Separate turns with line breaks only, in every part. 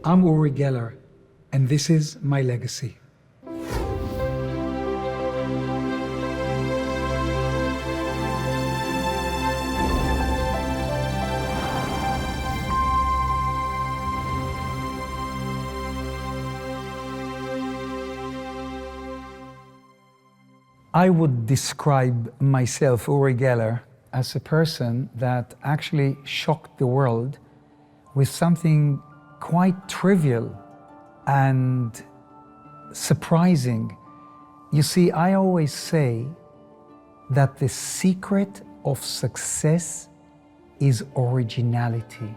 I'm Uri Geller, and this is my legacy. I would describe myself, Uri Geller, as a person that actually shocked the world with something quite trivial and surprising. You see, I always say that the secret of success is originality.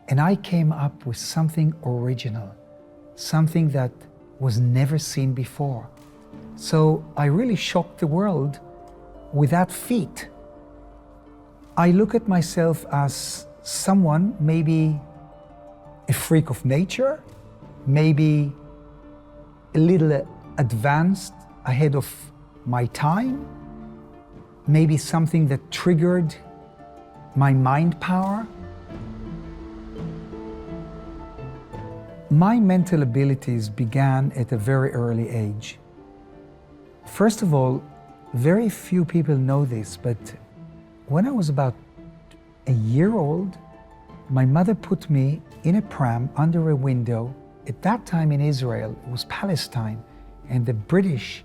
And I came up with something original, something that was never seen before. So I really shocked the world with that feat. I look at myself as someone, maybe a freak of nature, maybe a little advanced ahead of my time, maybe something that triggered my mind power. My mental abilities began at a very early age. First of all, very few people know this, but when I was about a year old, my mother put me in a pram under a window. At that time in Israel, it was Palestine, and the British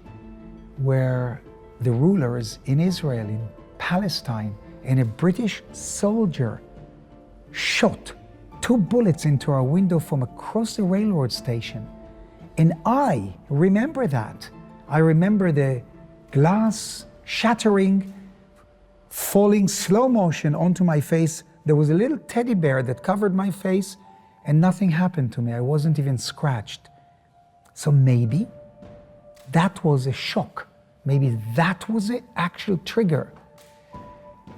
were the rulers in Israel, in Palestine, and a British soldier shot 2 bullets into our window from across the railroad station. And I remember that. I remember the glass shattering, falling slow motion onto my face. There was a little teddy bear that covered my face and nothing happened to me. I wasn't even scratched. So maybe that was a shock. Maybe that was the actual trigger.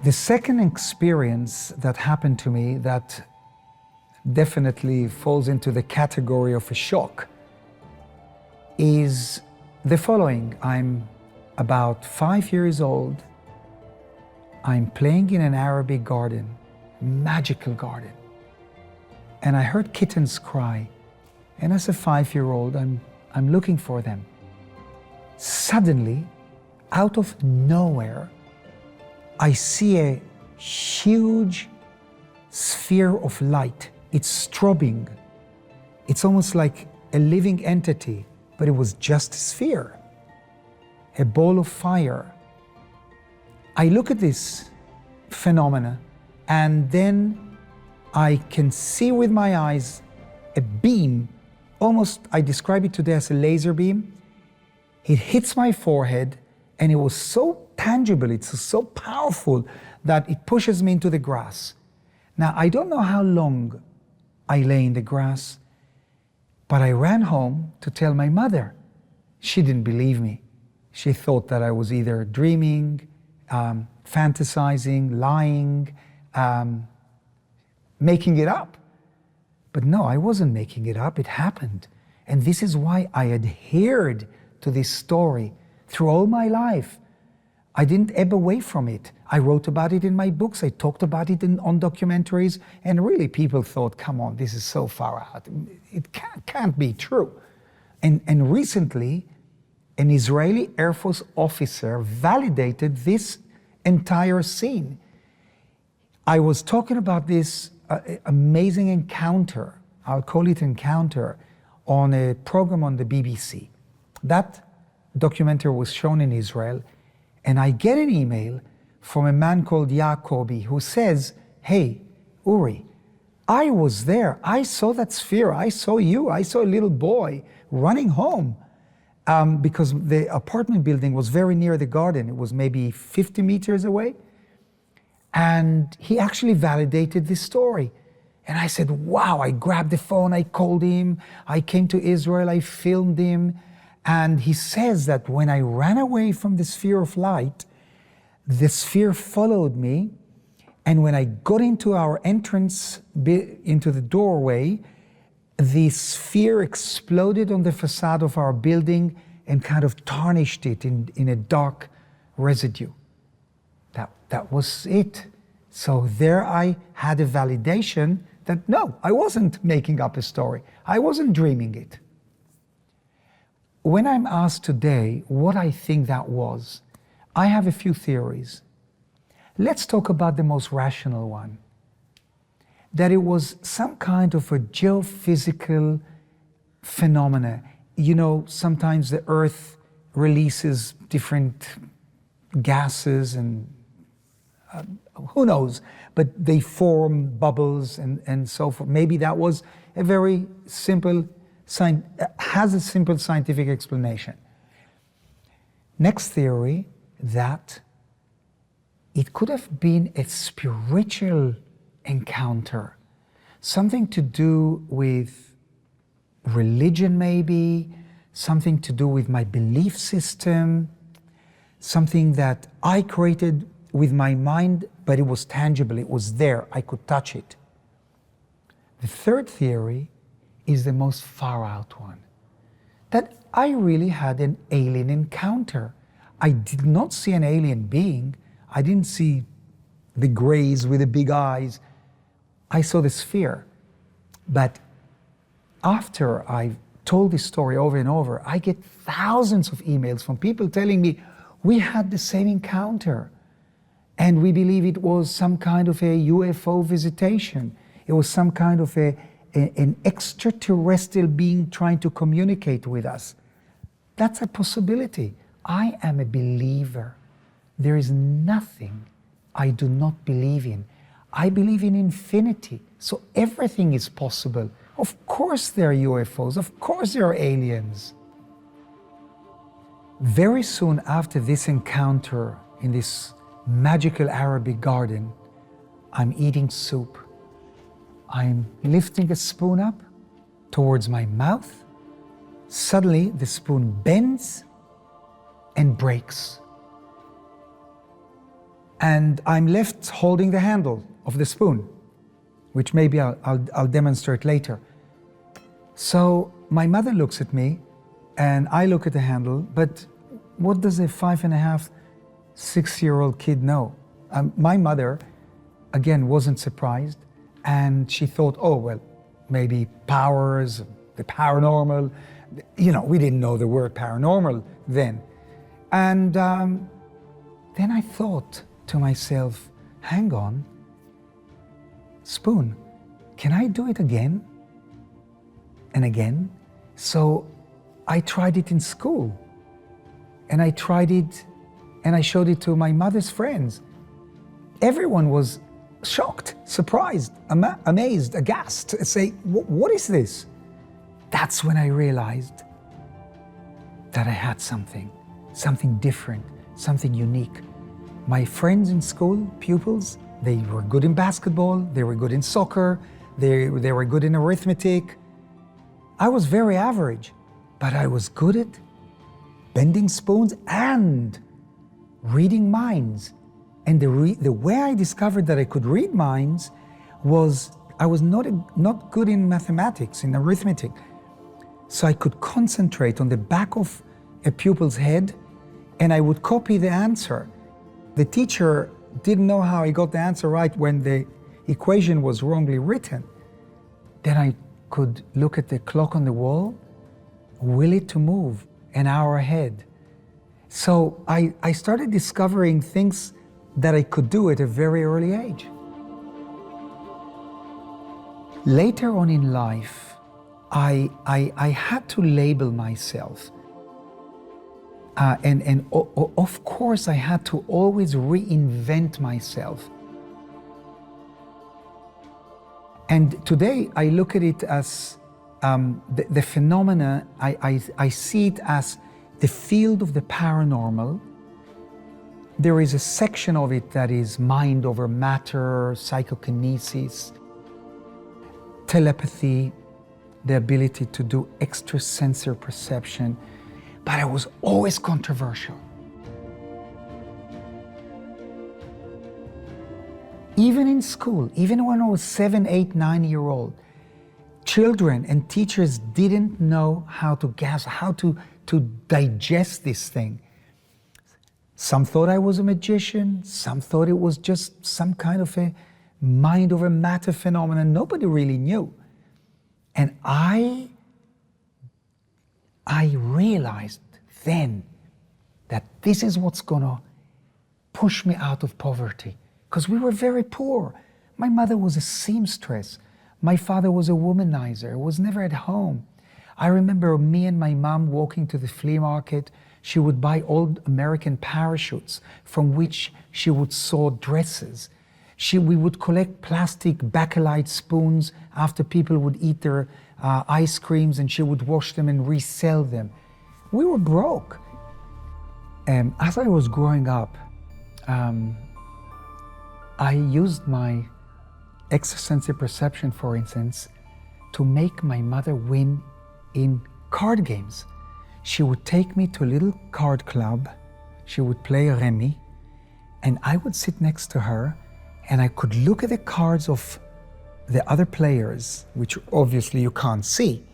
The second experience that happened to me that definitely falls into the category of a shock is the following. I'm about 5 years old. I'm playing in an Arabic garden, magical garden. And I heard kittens cry. And as a 5-year-old, I'm looking for them. Suddenly, out of nowhere, I see a huge sphere of light. It's strobing. It's almost like a living entity, but it was just a sphere, a ball of fire. I look at this phenomena, and then I can see with my eyes a beam, almost, I describe it today as a laser beam. It hits my forehead, and it was so tangible, it's so powerful that it pushes me into the grass. Now, I don't know how long I lay in the grass, but I ran home to tell my mother. She didn't believe me. She thought that I was either dreaming, fantasizing, lying, making it up. But no, I wasn't making it up, it happened. And this is why I adhered to this story through all my life. I didn't ebb away from it. I wrote about it in my books, I talked about it on documentaries, and really people thought, come on, this is so far out. It can't be true. And recently, an Israeli Air Force officer validated this entire scene. I was talking about this amazing encounter, I'll call it encounter, on a program on the BBC. That documentary was shown in Israel, and I get an email from a man called Jacobi who says, hey, Uri, I was there. I saw that sphere. I saw you. I saw a little boy running home because the apartment building was very near the garden. It was maybe 50 meters away. And he actually validated this story. And I said, wow, I grabbed the phone, I called him, I came to Israel, I filmed him. And he says that when I ran away from the sphere of light, the sphere followed me. And when I got into our entrance, into the doorway, the sphere exploded on the facade of our building and kind of tarnished it in a dark residue. That was it. So there I had a validation that no, I wasn't making up a story. I wasn't dreaming it. When I'm asked today what I think that was, I have a few theories. Let's talk about the most rational one. That it was some kind of a geophysical phenomena. You know, sometimes the Earth releases different gases and who knows, but they form bubbles and so forth. Maybe that was a very simple, has a simple scientific explanation. Next theory, that it could have been a spiritual encounter, something to do with religion maybe, something to do with my belief system, something that I created with my mind, but it was tangible, it was there, I could touch it. The third theory is the most far out one, that I really had an alien encounter. I did not see an alien being. I didn't see the grays with the big eyes. I saw the sphere. But after I've told this story over and over, I get thousands of emails from people telling me, we had the same encounter. And we believe it was some kind of a UFO visitation. It was some kind of an extraterrestrial being trying to communicate with us. That's a possibility. I am a believer. There is nothing I do not believe in. I believe in infinity, so everything is possible. Of course there are UFOs, of course there are aliens. Very soon after this encounter in this magical Arabic garden, I'm eating soup. I'm lifting a spoon up towards my mouth. Suddenly the spoon bends and breaks. And I'm left holding the handle of the spoon, which maybe I'll demonstrate later. So my mother looks at me and I look at the handle, but what does a 5.5, 6-year-old kid know? My mother, again, wasn't surprised, and she thought, oh, well, maybe powers, the paranormal. You know, we didn't know the word paranormal then. And then I thought to myself, hang on, spoon, can I do it again and again? So I tried it in school, and I tried it and I showed it to my mother's friends. Everyone was shocked, surprised, amazed, aghast, say, what is this? That's when I realized that I had something different, something unique. My friends in school, pupils, they were good in basketball, they were good in soccer, they were good in arithmetic. I was very average, but I was good at bending spoons and reading minds. And the way I discovered that I could read minds was I was not good in mathematics, in arithmetic. So I could concentrate on the back of a pupil's head and I would copy the answer. The teacher didn't know how I got the answer right when the equation was wrongly written. Then I could look at the clock on the wall, will it to move an hour ahead. So I started discovering things that I could do at a very early age. Later on in life, I had to label myself. And of course, I had to always reinvent myself. And today, I look at it as the phenomena, I see it as the field of the paranormal. There is a section of it that is mind over matter, psychokinesis, telepathy, the ability to do extrasensory perception, but it was always controversial. Even in school, even when I was 7, 8, 9-year-old, children and teachers didn't know how to grasp, how to digest this thing. Some thought I was a magician, some thought it was just some kind of a mind over matter phenomenon. Nobody really knew. And I realized then that this is what's gonna push me out of poverty. Because we were very poor. My mother was a seamstress. My father was a womanizer, was never at home. I remember me and my mom walking to the flea market. She would buy old American parachutes from which she would sew dresses. We would collect plastic bakelite spoons after people would eat their ice creams, and she would wash them and resell them. We were broke. As I was growing up, I used my extrasensory perception, for instance, to make my mother win in card games. She would take me to a little card club. She would play Remy, and I would sit next to her, and I could look at the cards of the other players, which obviously you can't see,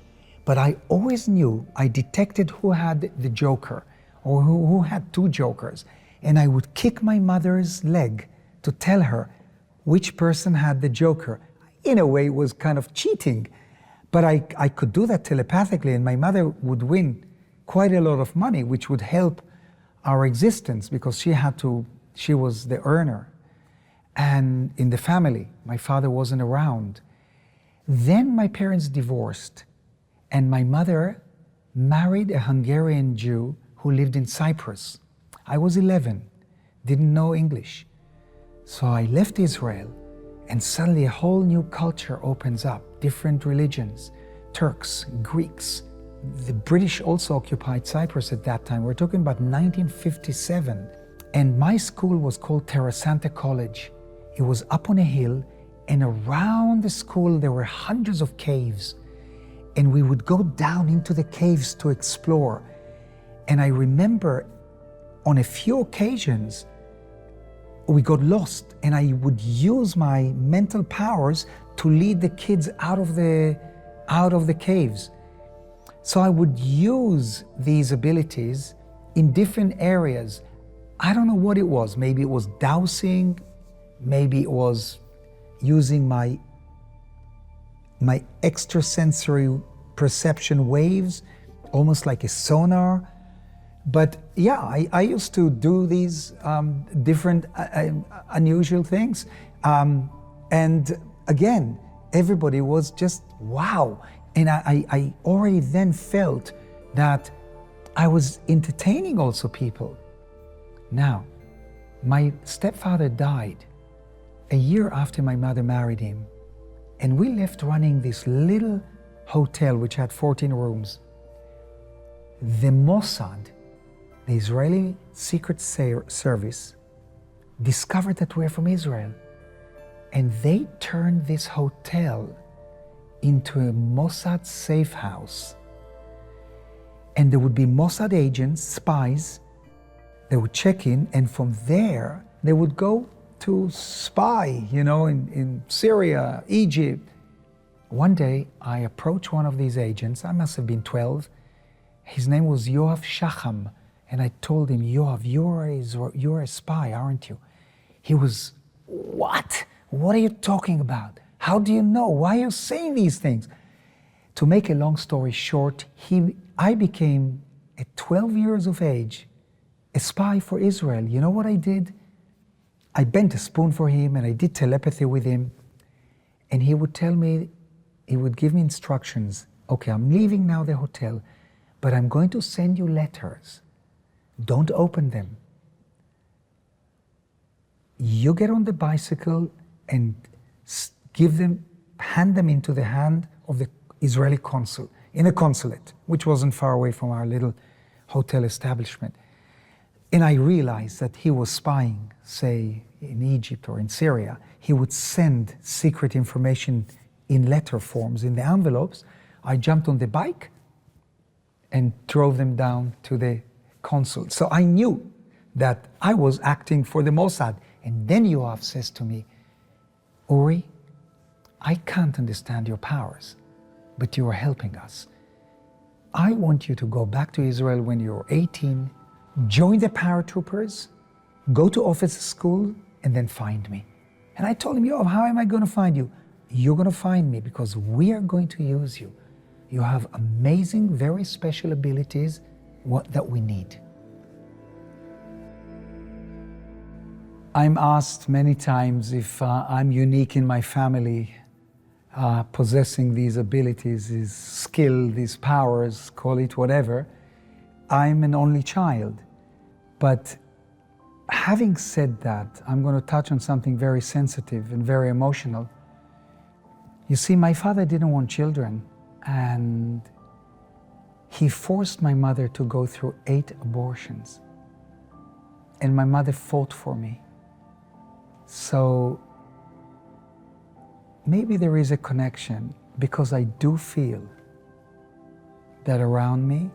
but I always knew, I detected who had the joker or who had two jokers, and I would kick my mother's leg to tell her which person had the joker. In a way, it was kind of cheating, but I could do that telepathically, and my mother would win quite a lot of money, which would help our existence because she was the earner. And in the family, my father wasn't around. Then my parents divorced, and my mother married a Hungarian Jew who lived in Cyprus. I was 11, didn't know English. So I left Israel, and suddenly a whole new culture opens up, different religions, Turks, Greeks. The British also occupied Cyprus at that time. We're talking about 1957. And my school was called Terra Santa College. It was up on a hill, and around the school there were hundreds of caves. And we would go down into the caves to explore. And I remember on a few occasions, we got lost, and I would use my mental powers to lead the kids out of the caves. So I would use these abilities in different areas. I don't know what it was. Maybe it was dowsing, maybe it was using my extrasensory perception waves, almost like a sonar. But yeah, I used to do these different unusual things. And again, everybody was just wow. And I already then felt that I was entertaining also people. Now, my stepfather died a year after my mother married him, and we left running this little hotel which had 14 rooms. The Mossad, the Israeli Secret Service, discovered that we're from Israel, and they turned this hotel into a Mossad safe house. And there would be Mossad agents, spies, they would check in, and from there, they would go to spy, in Syria, Egypt. One day, I approached one of these agents. I must have been 12. His name was Yoav Shacham. And I told him, Yoav, you're a spy, aren't you? He was, what? What are you talking about? How do you know? Why are you saying these things? To make a long story short, I became, at 12 years of age, a spy for Israel. You know what I did? I bent a spoon for him, and I did telepathy with him. And he would tell me, he would give me instructions. Okay, I'm leaving now the hotel, but I'm going to send you letters. Don't open them. You get on the bicycle and hand them into the hand of the Israeli consul in a consulate, which wasn't far away from our little hotel establishment. And I realized that he was spying, say, in Egypt or in Syria. He would send secret information in letter forms in the envelopes. I jumped on the bike and drove them down to the consul. So I knew that I was acting for the Mossad. And then Yoav says to me, Uri, I can't understand your powers, but you are helping us. I want you to go back to Israel when you're 18, join the paratroopers, go to officer school, and then find me. And I told him, Yoav, how am I going to find you? You're going to find me because we are going to use you. You have amazing, very special abilities that we need. I'm asked many times if I'm unique in my family, possessing these abilities, these skills, these powers, call it whatever. I'm an only child. But having said that, I'm going to touch on something very sensitive and very emotional. You see, my father didn't want children, and he forced my mother to go through 8 abortions. And my mother fought for me. So maybe there is a connection, because I do feel that around me,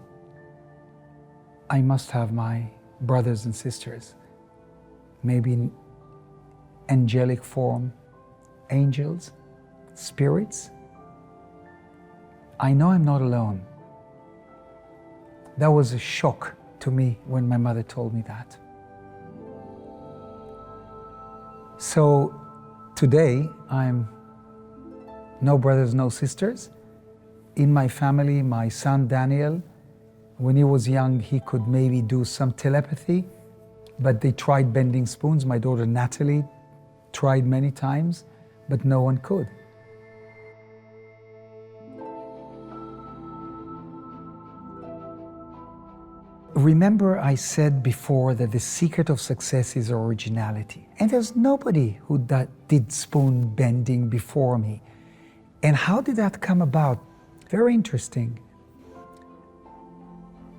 I must have my brothers and sisters, maybe in angelic form, angels, spirits. I know I'm not alone. That was a shock to me when my mother told me that. So today, I'm no brothers, no sisters. In my family, my son Daniel, when he was young, he could maybe do some telepathy, but they tried bending spoons. My daughter Natalie tried many times, but no one could. Remember, I said before that the secret of success is originality. And there's nobody who did spoon bending before me. And how did that come about? Very interesting.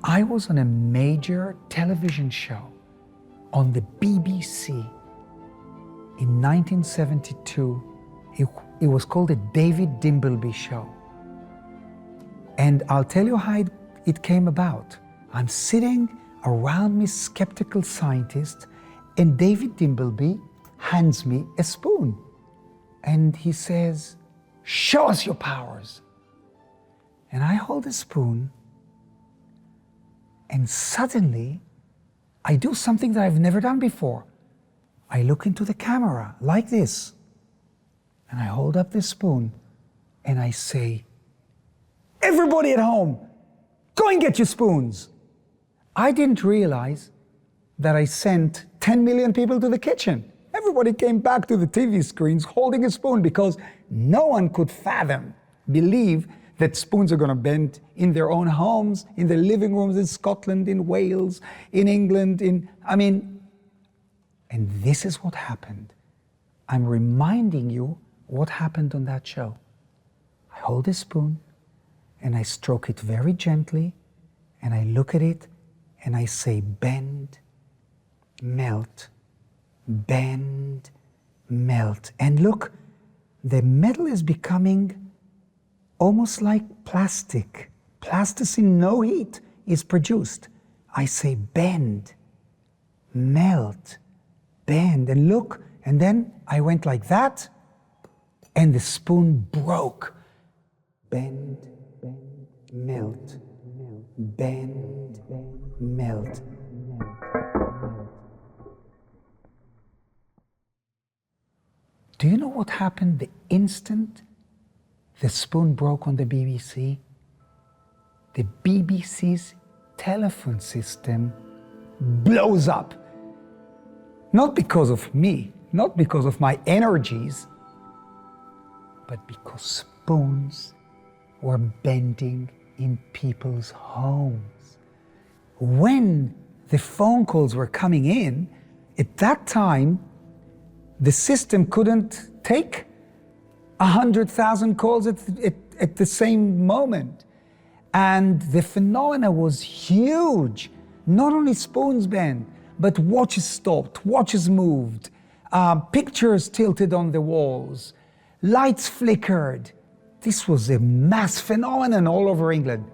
I was on a major television show on the BBC in 1972. It was called the David Dimbleby Show. And I'll tell you how it came about. I'm sitting around me, skeptical scientist, and David Dimbleby hands me a spoon. And he says, "Show us your powers." And I hold a spoon, and suddenly I do something that I've never done before. I look into the camera like this, and I hold up the spoon, and I say, "Everybody at home, go and get your spoons." I didn't realize that I sent 10 million people to the kitchen. Everybody came back to the TV screens holding a spoon, because no one could believe that spoons are going to bend in their own homes, in their living rooms in Scotland, in Wales, in England, and this is what happened. I'm reminding you what happened on that show. I hold a spoon and I stroke it very gently, and I look at it and I say, bend, melt, bend, melt. And look, the metal is becoming almost like plastic. Plasticine, no heat is produced. I say, bend, melt, bend, and look, and then I went like that, and the spoon broke. Bend, melt, bend, melt. Do you know what happened the instant the spoon broke on the BBC? The BBC's telephone system blows up. Not because of me, not because of my energies, but because spoons were bending in people's homes. When the phone calls were coming in, at that time, the system couldn't take 100,000 calls at the same moment. And the phenomena was huge. Not only spoons bent, but watches stopped, watches moved, pictures tilted on the walls, lights flickered. This was a mass phenomenon all over England.